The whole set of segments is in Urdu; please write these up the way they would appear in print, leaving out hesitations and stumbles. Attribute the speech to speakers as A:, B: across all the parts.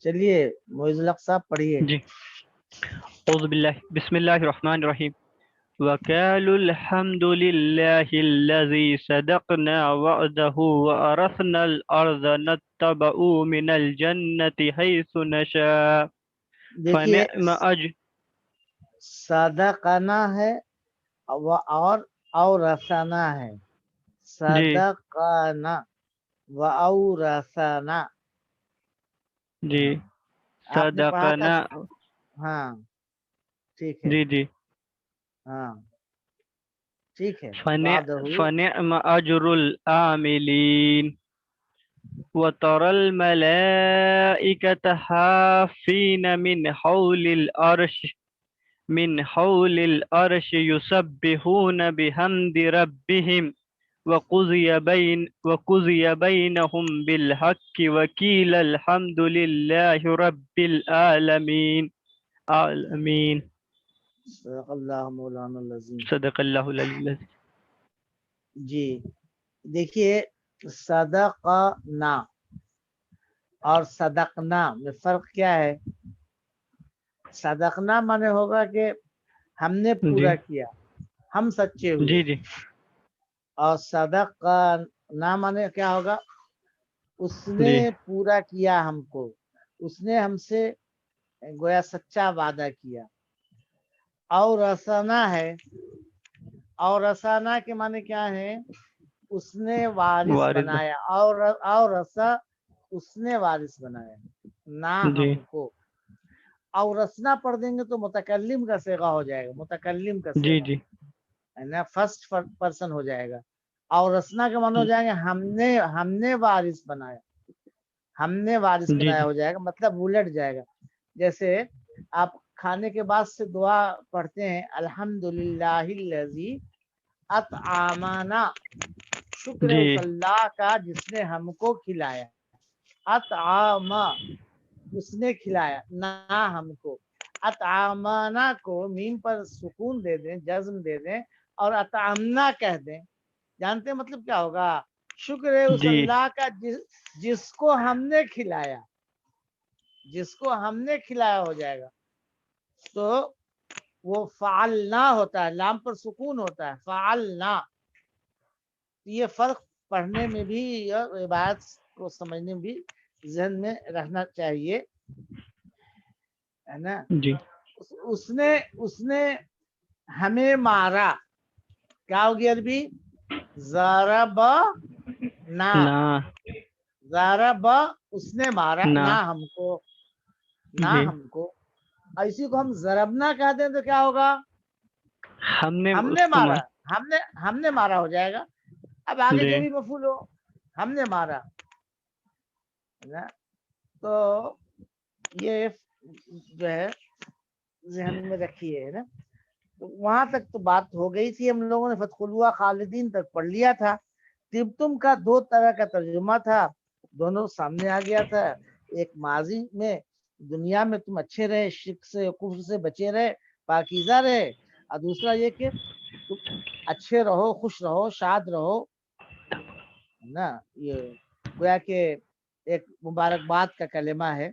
A: چلیے معیز الحق صاحب پڑھیے.
B: جی اعوذ باللہ بسم اللہ الرحمن الرحیم وَقَالُوا الْحَمْدُ لِلَّهِ الَّذِي صَدَقْنَا وَعْدَهُ وَأَرَثْنَا الْأَرْضَ نَتَّبَعُ مِنَ الْجَنَّةِ حَيْثُ نَشَاءُ
A: دیکھیے
B: فَنِعْمَ أَجْرُ
A: صدقنا ہے اور رسنا ہے.
B: جی
A: صدقنا وَأَوْرَثَنَا.
B: جی
A: آپ نے پڑھا تھا.
B: صدقنا
A: ہاں ٹھیک ہے.
B: جی جی
A: ہاں ٹھیک ہے. وعدہ
B: فَنِعْمَ أَجْرُ الْعَامِلِينَ وَتَرَى الْمَلَائِكَةَ حَافِّينَ من حول العرش يسبحون بحمد ربهم وقضي بينهم بالحق وقيل الحمد لله رب العالمين آمين.
A: صدق اللہ مولانا العظیم.
B: صدق اللہ العلی العظیم.
A: جی دیکھیے صدقنا اور صدقنا میں فرق کیا ہے؟ صدقنا مانے ہوگا کہ ہم نے پورا کیا، ہم سچے ہوئے.
B: جی جی
A: اور صدقنا مانے کیا ہوگا؟ اس نے
B: جی
A: پورا کیا ہم کو، اس نے ہم سے گویا سچا وعدہ کیا. اور رسنا ہے، اور رسانا کے معنی کیا ہے؟ اس نے وارث
B: وارث
A: بنایا. اور رسا اس نے وارث بنایا نہ
B: جی
A: ہم کو. اور رسنا پڑھ دیں گے تو متکلم کا صیغہ ہو جائے گا، متکلم کا
B: جی
A: صیغہ
B: جی
A: ہے نا، فرسٹ پرسن ہو جائے گا. اور رسنا کے معنی ہو جائیں گے ہم نے وارث بنایا، ہم نے وارث
B: جی
A: بنایا ہو جائے گا، مطلب الٹ جائے گا. جیسے آپ کھانے کے بعد سے دعا پڑھتے ہیں الحمدللہ الذی اطعمنا، شکر ہے
B: جی
A: اس اللہ کا جس نے ہم کو کھلایا. اطعام اس نے کھلایا نہ ہم کو. اطعمنا کو میم پر سکون دے دیں، جزم دے دیں اور اطعمنا کہہ دیں، جانتے ہیں مطلب کیا ہوگا؟ شکر ہے اس
B: جی
A: اللہ کا جس کو ہم نے کھلایا، جس کو ہم نے کھلایا ہو جائے گا. تو وہ فعلنا ہوتا ہے، لام پر سکون ہوتا ہے، فعلنا. یہ فرق پڑھنے میں بھی اور عبارت کو سمجھنے میں بھی ذہن میں رہنا چاہیے، ہے نا.
B: جی
A: اس نے ہمیں مارا، کیا ہوگی عربی؟ ضرب نا،
B: نہ
A: ضرب اس نے مارا
B: نہ
A: نہ ہم کو، نہ
B: جی
A: ہم کو. اسی کو ہم ضربنا کہتے ہیں تو کیا ہوگا؟
B: ہم نے
A: ہم
B: اس
A: نے
B: کو
A: مارا، ہم نے مارا ہو جائے گا. اب آگے
B: جی
A: جو بھی مفعول ہو، ہم نے مارا. تو یہ جو ہے ذہن میں رکھیے، ہے نا. تو وہاں تک تو بات ہو گئی تھی، ہم لوگوں نے فادخلوها خالدین تک پڑھ لیا تھا. طبتم کا دو طرح کا ترجمہ تھا، دونوں سامنے آ گیا تھا. ایک ماضی میں دنیا میں تم اچھے رہے، شرک سے کفر سے بچے رہے، پاکیزہ رہے. اور دوسرا یہ کہ تم اچھے رہو، خوش رہو، شاد رہو نا. یہ گویا کہ ایک مبارکباد کا کلمہ ہے،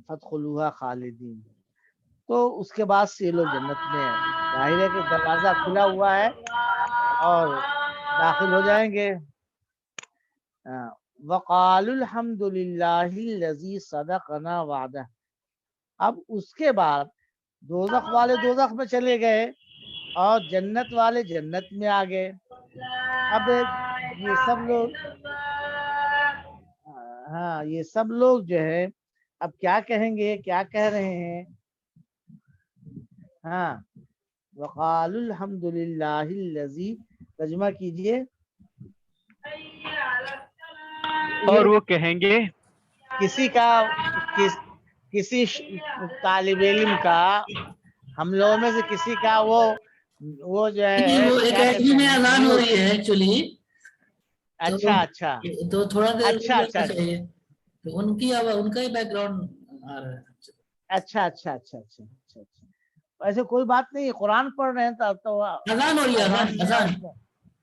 A: فادخلوها خالدین. تو اس کے بعد سے یہ لوگ جنت میں ہیں. ظاہر ہے کہ دروازہ کھلا ہوا ہے اور داخل ہو جائیں گے. وقالوا الحمد للہ الذی صدقنا وعدہ. اب اس کے بعد دوزخ والے دوزخ میں چلے گئے اور جنت والے جنت میں آ گئے. اب یہ سب لوگ یہ سب لوگ جو ہے اب کیا کہیں گے، کیا کہہ رہے ہیں؟ وقالوا الحمد للہ الذی، ترجمہ کیجئے.
B: اور وہ کہیں گے
A: کسی طالب علم کا، ہم لوگوں میں سے کسی کا وہ جو ہے
C: وہ
A: کیا کہتے
C: اکیڈمی
A: ہیں
C: میں اذان ہو رہی ہے ایکچولی.
A: اچھا
C: تو تھوڑا دیر
A: اچھا
C: رک
A: اچھا
C: جانا چاہیے. تو ان کا ہی بیک گراؤنڈ آ رہا ہے.
A: اچھا ایسے کوئی بات نہیں، قرآن پڑھ رہے ہیں تو
C: اذان ہو رہی ہے، اذان.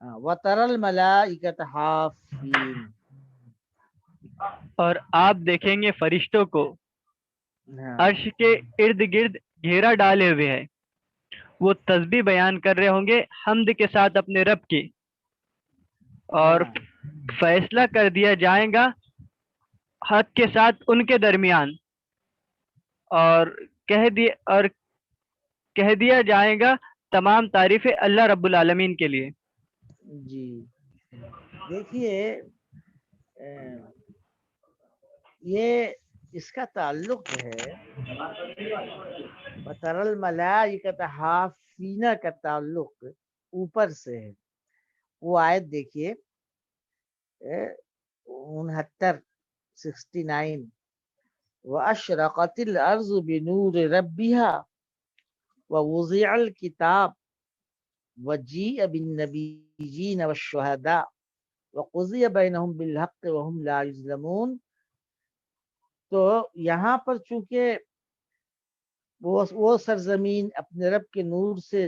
A: وَتَرَى الْمَلَائِكَةَ حَافِّينَ،
B: اور آپ دیکھیں گے فرشتوں کو
A: ہاں
B: عرش کے ارد گرد گھیرا ڈالے ہوئے ہے، وہ تسبیح بیان کر رہے ہوں گے حمد کے ساتھ اپنے رب کی، اور
A: ہاں
B: فیصلہ کر دیا جائے گا حق کے ساتھ ان کے درمیان، اور کہہ دیا جائے گا تمام تعریفیں اللہ رب العالمین کے لیے۔
A: جی دیکھیے یہ اس کا تعلق جو ہے وَتَرَى الْمَلَائِكَةَ حَافِّينَ کا تعلق اوپر سے ہے۔ وہ آیت دیکھیے 69 وَأَشْرَقَتِ الْأَرْضُ بِنُورِ رَبِّهَا وَوُضِعَ الْكِتَابُ وَجِيءَ بِالنَّبِيِّينَ وَالشُّهَدَاءِ وَقُضِيَ بَيْنَهُم بِالْحَقِّ وَهُمْ لَا يُظْلَمُونَ۔ تو یہاں پر چونکہ وہ سرزمین اپنے رب کے نور سے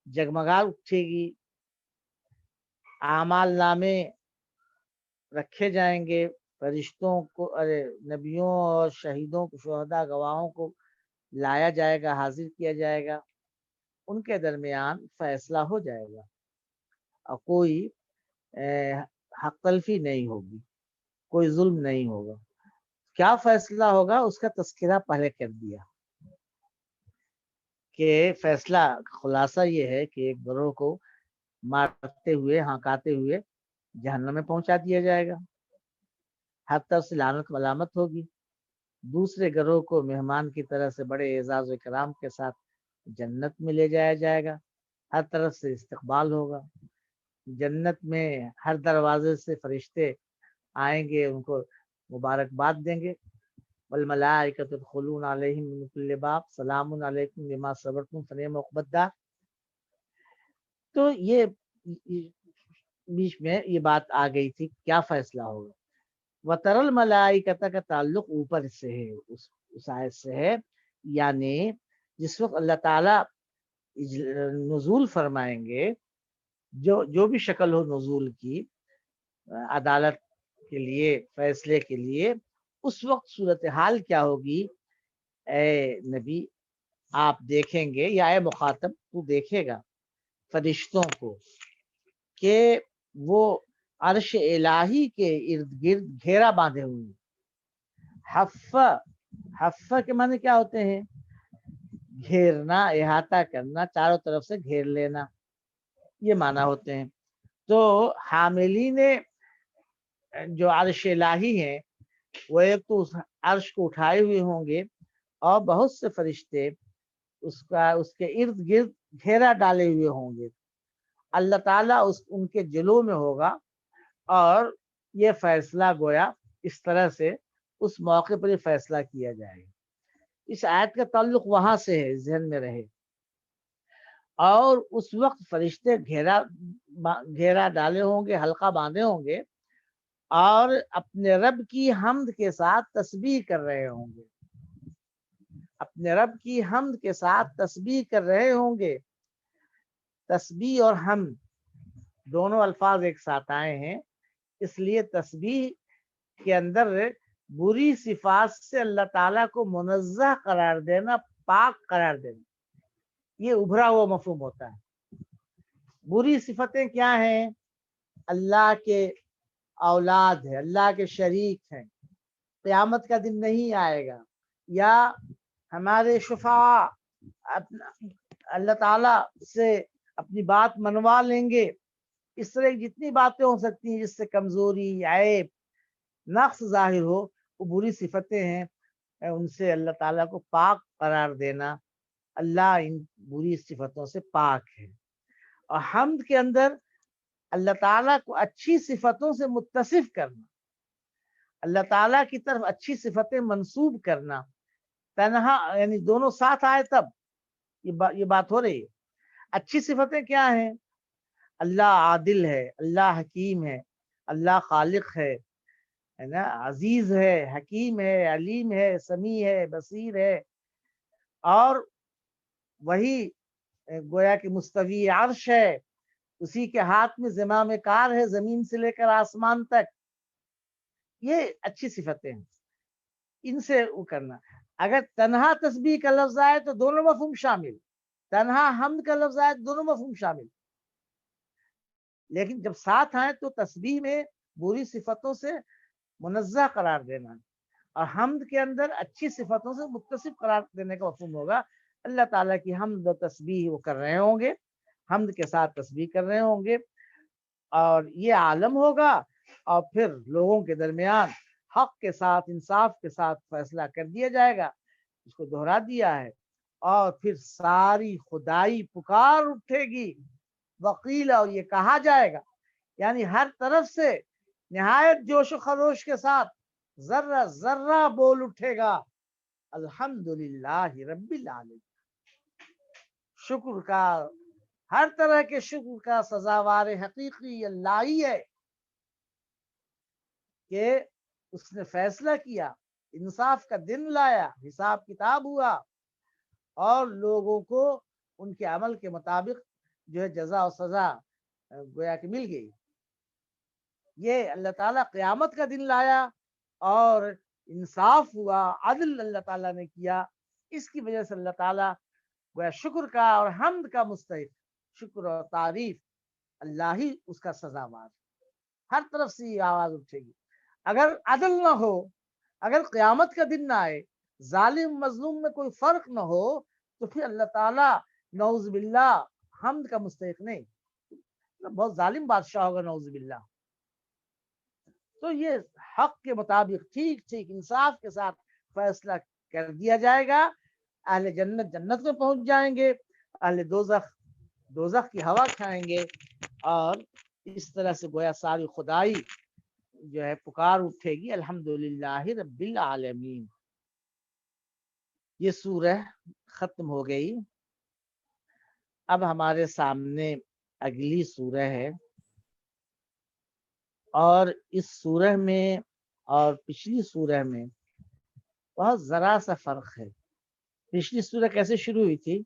A: جگمگا اٹھے گی، اعمال نامے رکھے جائیں گے، فرشتوں کو نبیوں اور شہیدوں کو، شہداء گواہوں کو لایا جائے گا، حاضر کیا جائے گا، ان کے درمیان فیصلہ ہو جائے گا اور کوئی حق تلفی نہیں ہوگی، کوئی ظلم نہیں ہوگا۔ کیا فیصلہ ہوگا اس کا تذکرہ پہلے کر دیا کہ فیصلہ خلاصہ یہ ہے کہ ایک گروہ کو مارتے ہوئے ہانکاتے ہوئے جہنم میں پہنچا دیا جائے گا، ہر طرف سے لعنت ملامت ہوگی، دوسرے گروہ کو مہمان کی طرح سے بڑے اعزاز و اکرام کے ساتھ جنت میں لے جایا جائے گا، ہر طرف سے استقبال ہوگا، جنت میں ہر دروازے سے فرشتے آئیں گے، ان کو مبارکباد دیں گے، والملائکۃ یدخلون علیہم من کل باب سلام علیکم بما صبرتم فنعم عقبی الدار۔ تو یہ بیچ میں یہ بات آ گئی تھی کیا فیصلہ ہوگا۔ وَتَرَى الْمَلَائِكَةَ کا تعلق اوپر سے ہے، اس آیت سے ہے، یعنی جس وقت اللہ تعالیٰ نزول فرمائیں گے، جو بھی شکل ہو نزول کی، عدالت کے لیے، فیصلے کے لیے، اس وقت صورتحال کیا ہوگی؟ اے نبی آپ دیکھیں گے، یا اے مخاطب تو دیکھے گا فرشتوں کو کہ وہ عرش الہی کے ارد گرد گھیرا باندھے ہوئے۔ حف کے معنی کیا ہوتے ہیں؟ گھیرنا، احاطہ کرنا، چاروں طرف سے گھیر لینا، یہ معنی ہوتے ہیں۔ تو حاملین جو عرش الہی ہیں وہ ایک تو اس عرش کو اٹھائے ہوئے ہوں گے، اور بہت سے فرشتے اس کے ارد گرد گھیرا ڈالے ہوئے ہوں گے، اللہ تعالیٰ ان کے جلو میں ہوگا، اور یہ فیصلہ گویا اس طرح سے اس موقع پر یہ فیصلہ کیا جائے گا۔ اس آیت کا تعلق وہاں سے ہے، ذہن میں رہے۔ اور اس وقت فرشتے گھیرا ڈالے ہوں گے، حلقہ باندھے ہوں گے، اور اپنے رب کی حمد کے ساتھ تسبیح کر رہے ہوں گے، اپنے رب کی حمد کے ساتھ تسبیح کر رہے ہوں گے۔ تسبیح اور حمد دونوں الفاظ ایک ساتھ آئے ہیں، اس لیے تسبیح کے اندر بری صفات سے اللہ تعالیٰ کو منزہ قرار دینا، پاک قرار دینا، یہ ابھرا ہوا مفہوم ہوتا ہے۔ بری صفتیں کیا ہیں؟ اللہ کے اولاد ہے، اللہ کے شریک ہیں، قیامت کا دن نہیں آئے گا، یا ہمارے شفاعہ اللہ تعالیٰ سے اپنی بات منوا لیں گے، اس طرح جتنی باتیں ہو سکتی ہیں جس سے کمزوری، عیب، نقص ظاہر ہو، وہ بری صفتیں ہیں، ان سے اللہ تعالیٰ کو پاک قرار دینا۔ اللہ ان بری صفتوں سے پاک ہے۔ اور حمد کے اندر اللہ تعالیٰ کو اچھی صفتوں سے متصف کرنا، اللہ تعالیٰ کی طرف اچھی صفتیں منسوب کرنا، تنہا یعنی دونوں ساتھ آئے تب یہ بات ہو رہی ہے۔ اچھی صفتیں کیا ہیں؟ اللہ عادل ہے، اللہ حکیم ہے، اللہ خالق ہے نا، عزیز ہے، حکیم ہے، علیم ہے، سمیع ہے، بصیر ہے، اور وہی گویا کہ مستوی عرش ہے، اسی کے ہاتھ میں زمام کار ہے زمین سے لے کر آسمان تک. یہ اچھی صفتیں ہیں, ان سے وہ کرنا. اگر تنہا تسبیح کا لفظ آئے تو دونوں مفہوم شامل, تنہا حمد کا لفظ آئے تو دونوں مفہوم شامل. لیکن جب ساتھ آئے تو تسبیح میں بری صفتوں سے منزہ قرار دینا, اور حمد کے اندر اچھی صفتوں سے متصف قرار دینے کا مفہوم ہوگا. اللہ تعالیٰ کی حمد و تسبیح وہ کر رہے ہوں گے, حمد کے ساتھ تسبیح کر رہے ہوں گے, اور یہ عالم ہوگا, اور پھر لوگوں کے درمیان حق کے ساتھ انصاف کے ساتھ فیصلہ کر دیا جائے گا. اس کو دہرا دیا ہے. اور پھر ساری خدائی پکار اٹھے گی, وقیل, اور یہ کہا جائے گا, یعنی ہر طرف سے نہایت جوش و خروش کے ساتھ ذرہ ذرہ بول اٹھے گا, الحمدللہ رب العالمین. شکر کا, ہر طرح کے شکر کا سزاوار حقیقی اللہ ہی ہے کہ اس نے فیصلہ کیا, انصاف کا دن لایا, حساب کتاب ہوا, اور لوگوں کو ان کے عمل کے مطابق جو ہے جزا و سزا گویا کہ مل گئی. یہ اللہ تعالیٰ قیامت کا دن لایا اور انصاف ہوا, عدل اللہ تعالیٰ نے کیا. اس کی وجہ سے اللہ تعالیٰ گویا شکر کا اور حمد کا مستحق, شکر اور تعریف اللہ ہی اس کا سزاوار. ہر طرف سے یہ آواز اٹھے گی. اگر عدل نہ ہو, اگر قیامت کا دن نہ آئے, ظالم مظلوم میں کوئی فرق نہ ہو, تو پھر اللہ تعالیٰ نعوذ باللہ حمد کا مستحق نہیں, بہت ظالم بادشاہ ہوگا نعوذ باللہ. تو یہ حق کے مطابق ٹھیک ٹھیک انصاف کے ساتھ فیصلہ کر دیا جائے گا. اہل جنت جنت میں پہنچ جائیں گے, اہل دوزخ دوزخ کی ہوا کھائیں گے, اور اس طرح سے گویا ساری خدائی جو ہے پکار اٹھے گی, الحمدللہ رب العالمین. یہ سورہ ختم ہو گئی. اب ہمارے سامنے اگلی سورہ ہے, اور اس سورہ میں اور پچھلی سورہ میں بہت ذرا سا فرق ہے. پچھلی سورہ کیسے شروع ہوئی تھی؟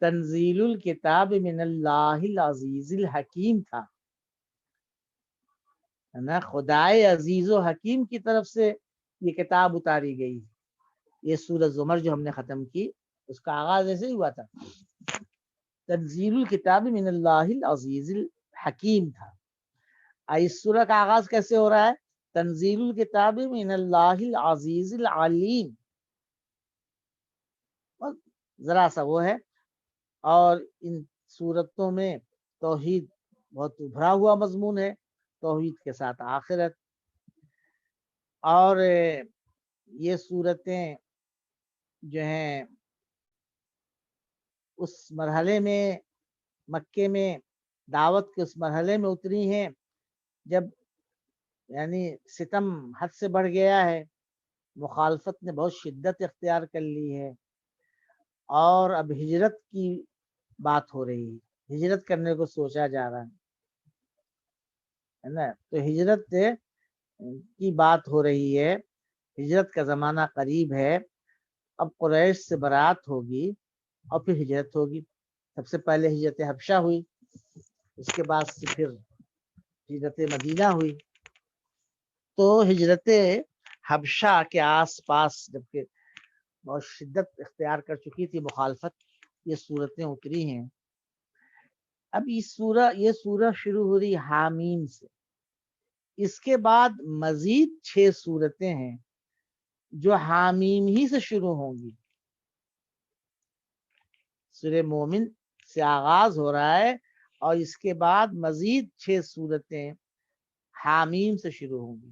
A: تنزیل الکتاب من اللہ العزیز الحکیم تھا, ہے نا, خدائے عزیز و حکیم کی طرف سے یہ کتاب اتاری گئی. یہ سورہ زمر جو ہم نے ختم کی, اس کا آغاز ایسے ہی ہوا تھا, تنزیل الکتاب من اللہ العزیز الحکیم تھا. اس سورہ کا آغاز کیسے ہو رہا ہے؟ تنزیل الکتاب من اللہ العزیز العلیم. ذرا سا وہ ہے. اور ان سورتوں میں توحید بہت ابھرا ہوا مضمون ہے, توحید کے ساتھ آخرت. اور یہ سورتیں جو ہیں اس مرحلے میں, مکے میں دعوت کے اس مرحلے میں اتری ہیں جب یعنی ستم حد سے بڑھ گیا ہے, مخالفت نے بہت شدت اختیار کر لی ہے, اور اب ہجرت کی بات ہو رہی ہے, ہجرت کرنے کو سوچا جا رہا ہے نا. تو ہجرت کی بات ہو رہی ہے, ہجرت کا زمانہ قریب ہے. اب قریش سے برات ہوگی اور پھر ہجرت ہوگی. سب سے پہلے ہجرت حبشہ ہوئی, اس کے بعد سے پھر ہجرت مدینہ ہوئی. تو ہجرت حبشہ کے آس پاس جبکہ بہت شدت اختیار کر چکی تھی مخالفت, یہ صورتیں اتری ہیں. اب یہ سورہ شروع ہو رہی حامیم سے. اس کے بعد مزید 6 سورتیں ہیں جو حامیم ہی سے شروع ہوں گی. سورہ مومن سے آغاز ہو رہا ہے, اور اس کے بعد مزید 6 سورتیں حامیم سے شروع ہوں گی.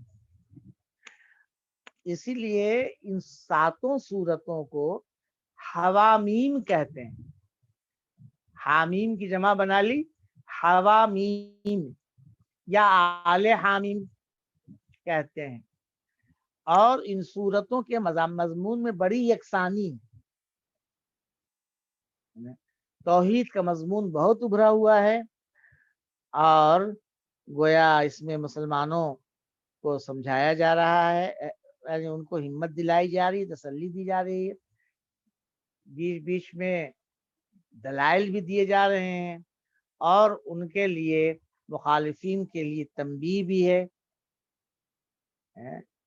A: اسی لیے ان 7 سورتوں کو حوامیم کہتے ہیں. حامیم کی جمع بنا لی حوامیم, یا آل حامیم کہتے ہیں. اور ان سورتوں کے مضمون میں بڑی یکسانی, توحید کا مضمون بہت ابھرا ہوا ہے, اور گویا اس میں مسلمانوں کو سمجھایا جا رہا ہے, یعنی ان کو ہمت دلائی جا رہی ہے, تسلی دی جا رہی ہے. بیچ بیچ میں دلائل بھی دیے جا رہے ہیں, اور ان کے لیے مخالفین کے لیے تنبیہ بھی ہے۔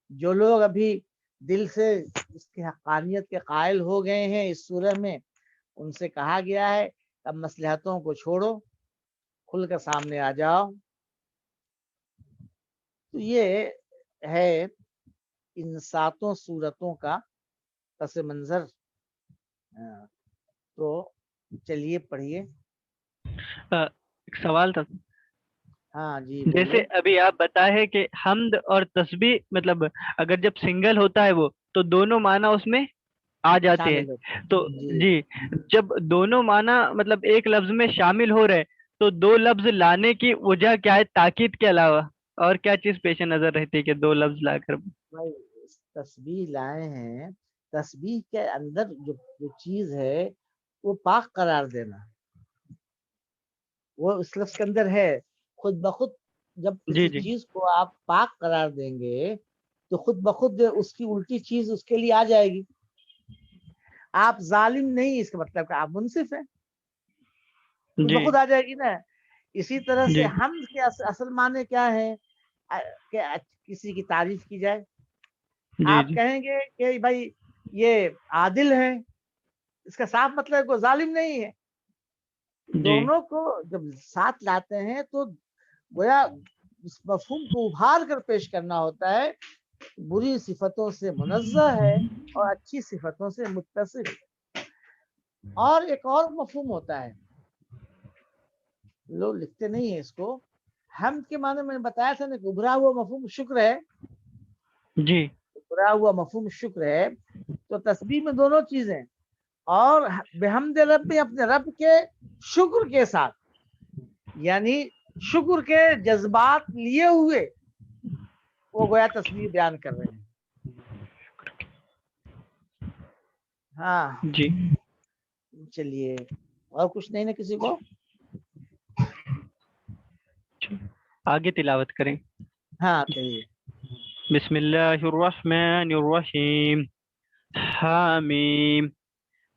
A: جو لوگ ابھی دل سے اس کی حقانیت کے قائل ہو گئے ہیں اس سورہ میں، ان سے کہا گیا ہے اب مصلحتوں کو چھوڑو، کھل کر سامنے آ جاؤ۔ تو یہ ہے ان 7 سورتوں کا پس منظر۔ تو چلیے پڑھیے۔
B: ایک سوال تھا،
A: ہاں جی
B: جیسے
A: بولیے۔
B: ابھی آپ بتائے کہ حمد اور تسبیح مطلب اگر جب سنگل ہوتا ہے وہ تو دونوں معنی اس میں آ جاتے ہیں،
A: شامل ہوتے ہیں۔
B: تو جی جب دونوں معنی مطلب ایک لفظ میں شامل ہو رہے تو 2 لفظ لانے کی وجہ کیا ہے تاکید کے علاوہ، اور کیا چیز پیش نظر رہتی ہے کہ 2 لفظ لا کر؟
A: بھائی تسبیح لائے ہیں، تسبیح کے اندر جو چیز ہے وہ پاک قرار دینا، وہ اس لفظ کے اندر ہے۔ خود بخود جب
B: جی
A: کسی
B: جی
A: چیز کو آپ پاک قرار دیں گے تو خود بخود اس کی الٹی چیز اس کے لیے آ جائے گی۔ آپ ظالم نہیں، اس کا مطلب کہ آپ منصف ہیں، خود
B: جی
A: بخود آ جائے گی نا۔ اسی طرح سے
B: جی
A: حمد کے اصل معنی کیا ہے کہ کسی کی تعریف کی جائے۔
B: جی
A: آپ
B: جی
A: کہیں گے کہ بھائی یہ عادل ہے، اس کا صاف مطلب ہے کوئی ظالم نہیں ہے۔
B: جی
A: دونوں کو جب ساتھ لاتے ہیں تو گویا اس مفہوم کو ابھار کر پیش کرنا ہوتا ہے، بری صفتوں سے منزہ ہے اور اچھی صفتوں سے متصف ہے۔ اور ایک اور مفہوم ہوتا ہے، لوگ لکھتے نہیں ہیں اس کو، حمد کے معنی میں نے بتایا تھا نا کہ ابھرا ہوا مفہوم شکر ہے،
B: جی
A: ابھرا ہوا مفہوم شکر ہے۔ تو تسبیح میں دونوں چیزیں، اور بحمد رب اپنے رب کے شکر کے ساتھ، یعنی شکر کے جذبات لیے ہوئے وہ گویا تسبیح بیان کر رہے ہیں۔ ہاں
B: جی
A: چلیے، اور کچھ نہیں نا کسی کو؟
B: آگے تلاوت کریں۔
A: ہاں کہیے۔
B: بسم اللہ الرحمن الرحیم، حامیم،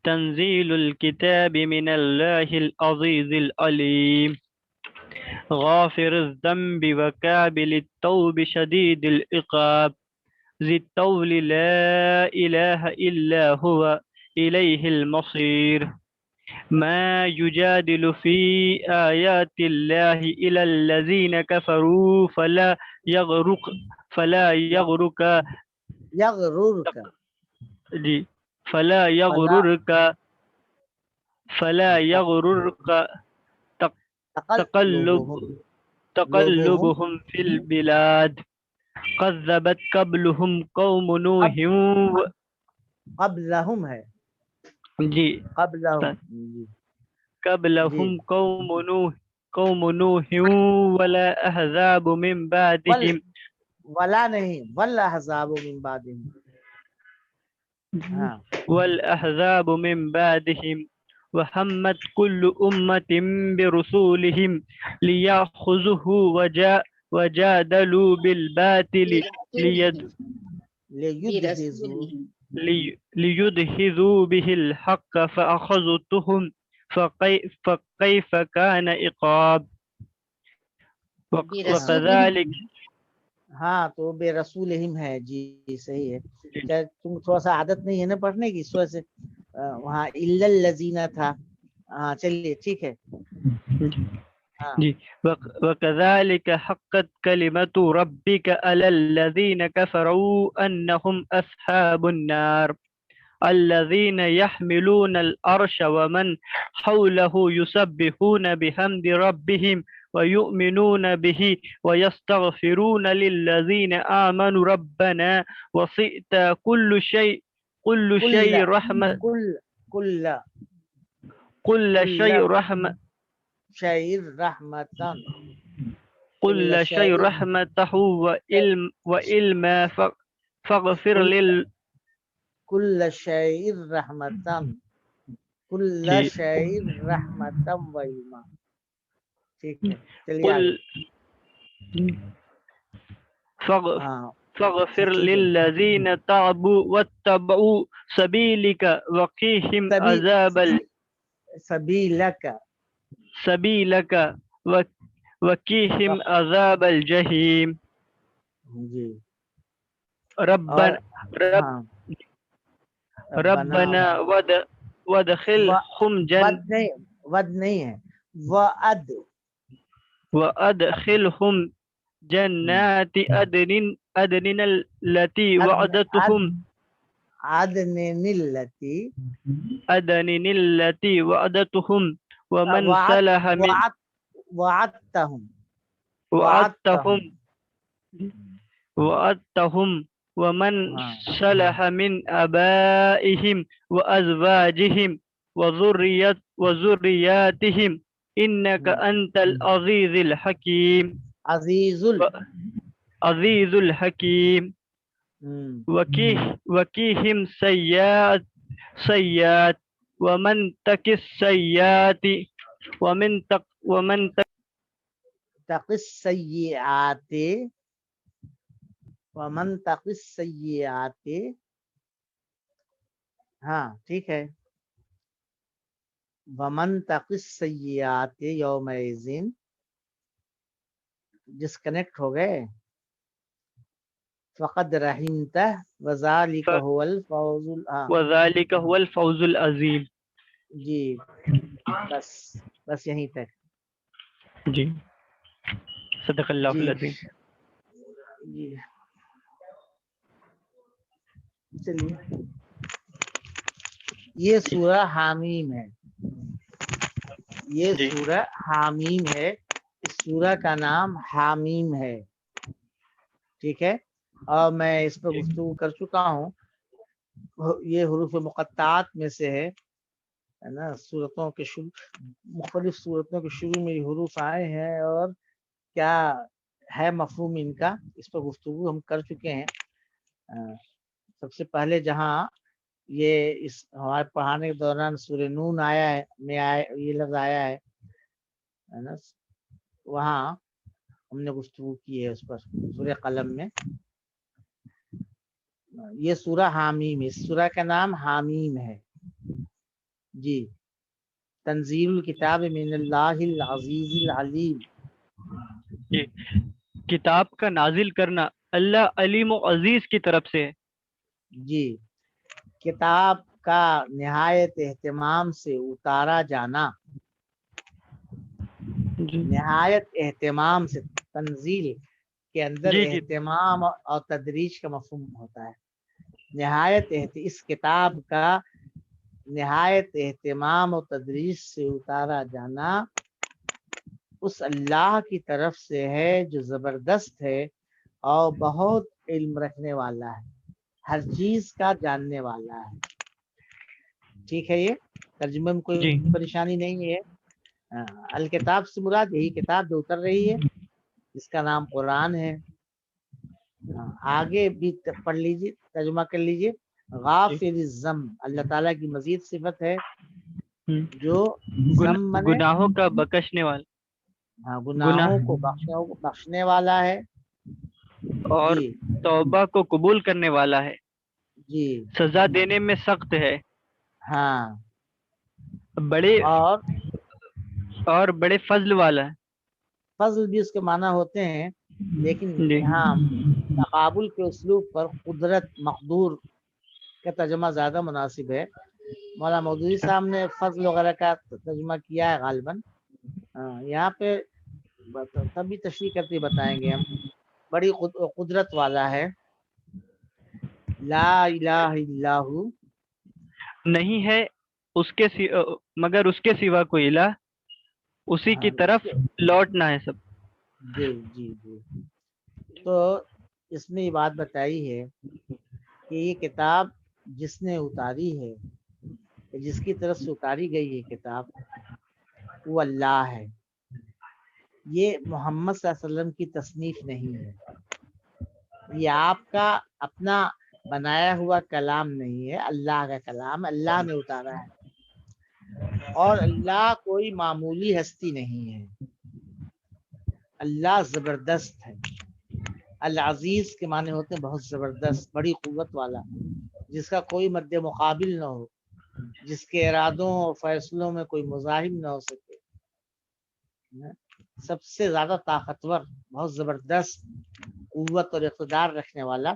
B: تنزیل الكتاب من اللہ العزیز العلیم، غافر الذنب وقابل التوب شدید العقاب، ذی الطول لا الہ الا هو الیہ المصیر، ما يجادل في آيات الله إلى الذين كفروا فلا يغرق
A: یغررک
B: جی فلا يغررك
A: تقلبهم
B: تقلبهم في البلاد، كذبت قبلهم قوم نوح
A: قبلہم ہے،
B: جی
A: قبلہم جی
B: قبلهم قوم نوح ولا أحزاب من بعدهم،
A: ولا نہیں والاحزاب من بعدہم۔ ہاں
B: والأحزاب من بعدهم، وهمت كل أمة برسولهم ليأخذوه وجادلوا بالباطل ليدحضوا به الحق فأخذتهم فكيف كان عقاب، وكذلك
A: ہاں تو بے رسولہم ہے، جی صحیح ہے۔ تم تھوڑا سا عادت نہیں ہے نا پڑھنے کی، اس وجہ سے وہاں الا الذین تھا۔ ہاں چلیے ٹھیک ہے۔ ہاں
B: جی وكذلك حقت كلمة ربك على الذين كفروا أنهم أصحاب النار، الذين يحملون العرش ومن حوله يسبحون بحمد ربهم ويؤمنون به ويستغفرون للذين آمنوا ربنا وسعت كل شيء رحمة كل شيء رحمته وعلما فاغفر
A: کل شیء رحمتن، کل
B: جی
A: شیء رحمتن و علما۔ ٹھیک ہے چلیے آگے۔ ہاں
B: فاغفر
A: ٹھیک ہے۔
B: للذين تابوا واتبعوا سبيلك وقهم عذاب
A: سبیلک
B: سبيلك وقهم عذاب الجحيم
A: جی اور
B: ربنا
A: ہاں ربنا
B: ربنا وادخلهم
A: ود نہیں ہے وعد
B: وادخلهم جنات عدن التي وعدتهم
A: عدن
B: التي وعدتهم ومن صلح من
A: وعدتهم
B: وعدتهم ومن صلح من آبائهم وأزواجهم وذرياتهم إنك أنت العزيز الحكيم عزيز الحكيم وقهم سيئات ومن تق السيئات ومن
A: تق السيئات ومن تق السيئات ہاں ٹھیک ہے ومن تق السيئات یومئذ ڈسکنیکٹ ہو گئے فقد رحمتہ وذالک هو الفوز
B: وذالک هو الفوز العظیم.
A: جی بس یہیں تک.
B: جی صدق اللہ
A: جی
B: العظیم.
A: جی چلیے یہ سورہ حامیم ہے. یہ سورہ حامیم ہے. اس سورہ کا نام حامیم ہے. ٹھیک ہے. اور میں اس پہ گفتگو کر چکا ہوں. یہ حروف مقطعات میں سے ہے نا. سورتوں کے شروع مختلف سورتوں کے شروع میں یہ حروف آئے ہیں اور کیا ہے مفہوم ان کا اس پہ گفتگو ہم کر چکے ہیں. سب سے پہلے جہاں یہ اس ہمارے پڑھانے کے دوران سورہ نون آیا ہے یہ لفظ آیا ہے نا. وہاں ہم نے گفتگو کی ہے اس پر سورہ قلم میں. یہ سورہ حامیم ہے. اس سورہ کا نام حامیم ہے. جی تنزیل الکتاب من اللہ العزیز العلیم.
B: جی کتاب کا نازل کرنا اللہ علیم و عزیز کی طرف سے ہے.
A: جی کتاب کا نہایت اہتمام سے اتارا جانا. نہایت اہتمام سے. تنزیل کے اندر اہتمام اور تدریج کا مفہوم ہوتا ہے. نہایت اس کتاب کا نہایت اہتمام و تدریج سے اتارا جانا اس اللہ کی طرف سے ہے جو زبردست ہے اور بہت علم رکھنے والا ہے, ہر چیز کا جاننے والا ہے. ٹھیک ہے. یہ ترجمے میں کوئی پریشانی نہیں ہے. الکتاب سے مراد یہی کتاب جو اتر رہی ہے اس کا نام قرآن ہے. آگے بھی پڑھ لیجیے, ترجمہ کر لیجیے. غافر الذنب اللہ تعالیٰ کی مزید صفت ہے جو
B: گناہوں کا بخشنے والا.
A: گناہوں کو بخشنے والا ہے
B: اور توبہ کو قبول کرنے والا ہے.
A: جی
B: سزا دینے میں سخت ہے.
A: ہاں
B: بڑے اور بڑے فضل والا ہے.
A: فضل بھی اس کے معنی ہوتے ہیں لیکن یہاں تقابل کے اسلوب پر قدرت مقدور کا ترجمہ زیادہ مناسب ہے. مولانا مودودی صاحب نے فضل وغیرہ کا ترجمہ کیا ہے غالباً. یہاں پہ تبھی تشریح کرتے بتائیں گے ہم. بڑی قدرت والا ہے. لا الہ الا ہو
B: نہیں ہے اس کے مگر اس کے سوا کوئی الہ, اسی کی طرف لوٹنا ہے سب.
A: جی جی جی. تو اس میں یہ بات بتائی ہے کہ یہ کتاب جس نے اتاری ہے, جس کی طرف سے اتاری گئی ہے کتاب, وہ اللہ ہے. یہ محمد صلی اللہ علیہ وسلم کی تصنیف نہیں ہے. یہ آپ کا اپنا بنایا ہوا کلام نہیں ہے, اللہ کا کلام اللہ نے اتارا ہے. اور اللہ کوئی معمولی ہستی نہیں ہے. اللہ زبردست ہے. العزیز کے معنی ہوتے ہیں بہت زبردست, بڑی قوت والا, جس کا کوئی مد مقابل نہ ہو, جس کے ارادوں اور فیصلوں میں کوئی مزاحم نہ ہو سکے. سب سے زیادہ طاقتور، بہت زبردست قوت اور اقتدار رکھنے والا،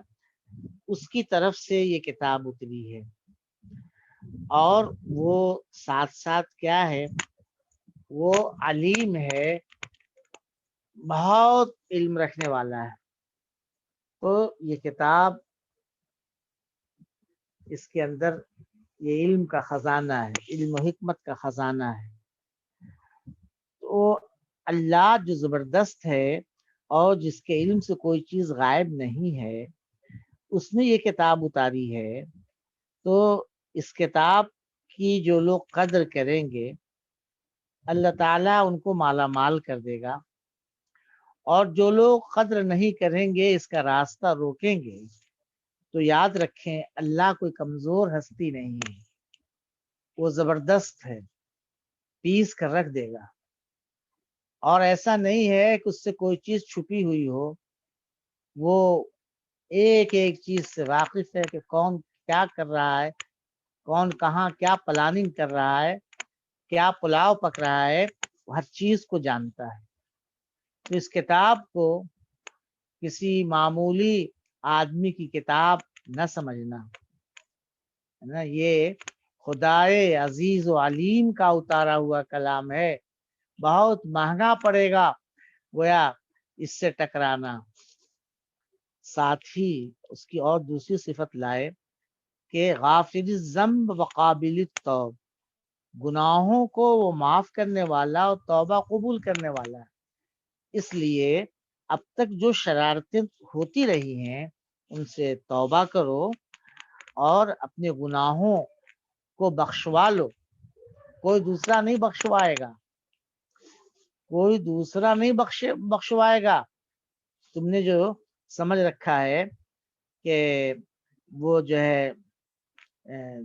A: اس کی طرف سے یہ کتاب اتری ہے۔ اور وہ ساتھ ساتھ کیا ہے، وہ علیم ہے، بہت علم رکھنے والا ہے۔ تو یہ کتاب، اس کے اندر یہ علم کا خزانہ ہے، علم و حکمت کا خزانہ ہے۔ تو اللہ جو زبردست ہے اور جس کے علم سے کوئی چیز غائب نہیں ہے، اس نے یہ کتاب اتاری ہے۔ تو اس کتاب کی جو لوگ قدر کریں گے، اللہ تعالیٰ ان کو مالا مال کر دے گا، اور جو لوگ قدر نہیں کریں گے، اس کا راستہ روکیں گے، تو یاد رکھیں اللہ کوئی کمزور ہستی نہیں ہے، وہ زبردست ہے، پیس کر رکھ دے گا۔ اور ایسا نہیں ہے کہ اس سے کوئی چیز چھپی ہوئی ہو، وہ ایک ایک چیز سے واقف ہے کہ کون کیا کر رہا ہے، کون کہاں کیا پلاننگ کر رہا ہے، کیا پلاؤ پک رہا ہے، ہر چیز کو جانتا ہے۔ تو اس کتاب کو کسی معمولی آدمی کی کتاب نہ سمجھنا، ہے نا، یہ خدائے عزیز و علیم کا اتارا ہوا کلام ہے، بہت مہنگا پڑے گا گویا اس سے ٹکرانا۔ ساتھ ہی اس کی اور دوسری صفت لائے کہ غافر الذنب وقابل التوب، گناہوں کو وہ معاف کرنے والا اور توبہ قبول کرنے والا ہے۔ اس لیے اب تک جو شرارتیں ہوتی رہی ہیں ان سے توبہ کرو اور اپنے گناہوں کو بخشوا لو۔ کوئی دوسرا نہیں بخشوائے گا، کوئی دوسرا نہیں بخشوائے گا۔ تم نے جو سمجھ رکھا ہے کہ وہ جو ہے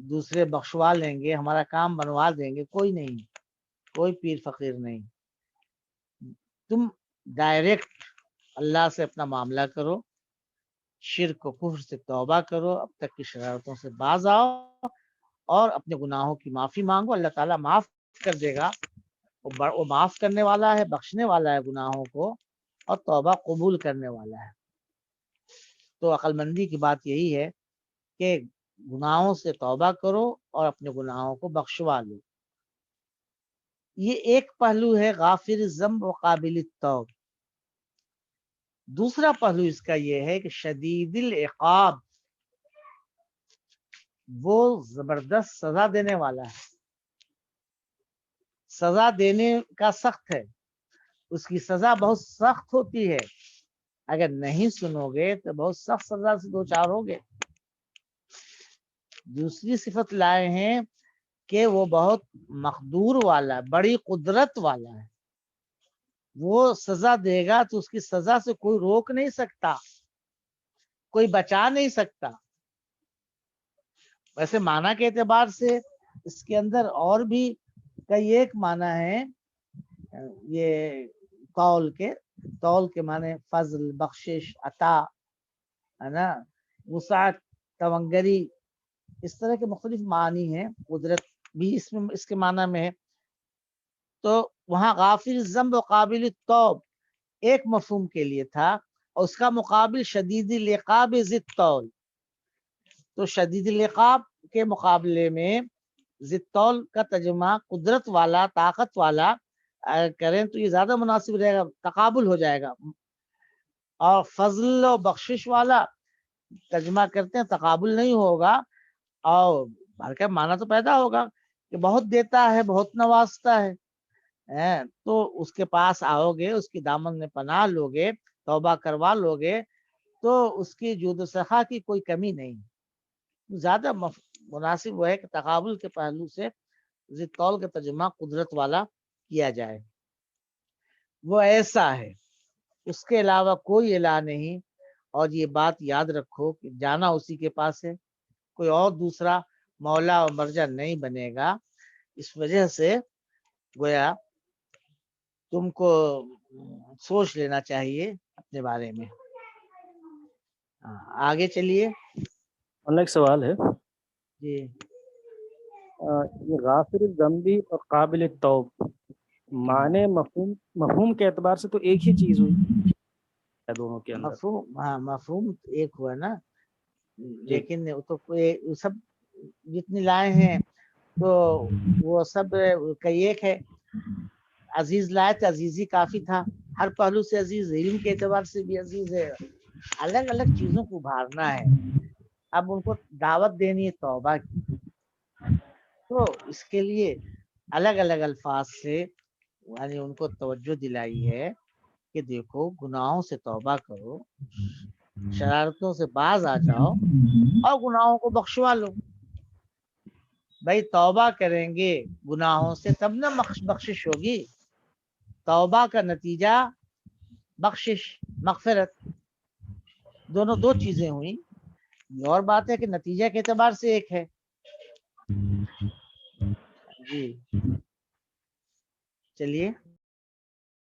A: دوسرے بخشوا لیں گے، ہمارا کام بنوا دیں گے، کوئی نہیں، کوئی پیر فقیر نہیں۔ تم ڈائریکٹ اللہ سے اپنا معاملہ کرو، شرک و کفر سے توبہ کرو، اب تک کی شرارتوں سے باز آؤ اور اپنے گناہوں کی معافی مانگو، اللہ تعالیٰ معاف کر دے گا۔ وہ معاف کرنے والا ہے، بخشنے والا ہے گناہوں کو، اور توبہ قبول کرنے والا ہے۔ تو عقل مندی کی بات یہی ہے کہ گناہوں سے توبہ کرو اور اپنے گناہوں کو بخشوا لو۔ یہ ایک پہلو ہے غافر الذنب وقابل التوب۔ دوسرا پہلو اس کا یہ ہے کہ شدید العقاب، وہ زبردست سزا دینے والا ہے، سزا دینے کا سخت ہے، اس کی سزا بہت سخت ہوتی ہے، اگر نہیں سنو گے تو بہت سخت سزا سے دوچار ہوگے۔ دوسری صفت لائے ہیں کہ وہ بہت مقدور والا، بڑی قدرت والا ہے، وہ سزا دے گا تو اس کی سزا سے کوئی روک نہیں سکتا، کوئی بچا نہیں سکتا۔ ویسے معنی کے اعتبار سے اس کے اندر اور بھی کئی ایک معنی ہے، یہ قول کے معنی فضل، بخشش، عطا، ہے نا، وسعت، تونگری، اس طرح کے مختلف معنی ہیں۔ قدرت بھی اس کے معنی میں ہے۔ تو وہاں غافر الذنب وقابل التوب ایک مفہوم کے لیے تھا، اور اس کا مقابل شدید العقاب ذی الطول۔ تو شدید العقاب کے مقابلے میں ذی الطول کا ترجمہ قدرت والا، طاقت والا کریں تو یہ زیادہ مناسب رہے گا، تقابل ہو جائے گا۔ اور فضل و بخشش والا ترجمہ کرتے ہیں، تقابل نہیں ہوگا، اور بلکہ معنی تو پیدا ہوگا کہ بہت دیتا ہے، بہت نوازتا ہے۔ تو اس کے پاس آؤ گے، اس کی دامن میں پناہ لو گے، توبہ کروا لو گے، تو اس کی جود و سخا کی کوئی کمی نہیں۔ زیادہ مناسب وہ ہے کہ تقابل کے پہلو سے ذی الطول کا ترجمہ قدرت والا کیا جائے۔ وہ ایسا ہے، اس کے علاوہ کوئی الہ نہیں، اور یہ بات یاد رکھو کہ جانا اسی کے پاس ہے، کوئی اور دوسرا مولا و مرجع نہیں بنے گا۔ اس وجہ سے گویا تم کو سوچ لینا چاہیے اپنے بارے میں۔ آگے چلیے۔
D: ایک سوال ہے،
A: جی،
D: یہ غافر الذنبی اور قابل التوب، معنی مفہوم کے اعتبار سے تو ایک ہی چیز ہوئی دونوں کے اندر.
A: مفہوم، ہاں مفہوم ایک ہوا نا، لیکن تو وہ سب جتنی لائے ہیں تو وہ سب کئی ایک ہے. عزیز لائے تو عزیزی کافی تھا، ہر پہلو سے عزیز، علم کے اعتبار سے بھی عزیز ہے. الگ الگ چیزوں کو ابھارنا ہے. اب ان کو دعوت دینی ہے توبہ کی، تو اس کے لیے الگ الگ الفاظ سے یعنی ان کو توجہ دلائی ہے کہ دیکھو گناہوں سے توبہ کرو، شرارتوں سے باز آ جاؤ اور گناہوں کو بخشوا لو. بھائی توبہ کریں گے گناہوں سے تب نہ بخشش ہوگی. توبہ کا نتیجہ بخشش، مغفرت، دونوں دو چیزیں ہوئیں. یہ اور بات ہے کہ نتیجہ کے اعتبار سے ایک ہے. جی چلیے.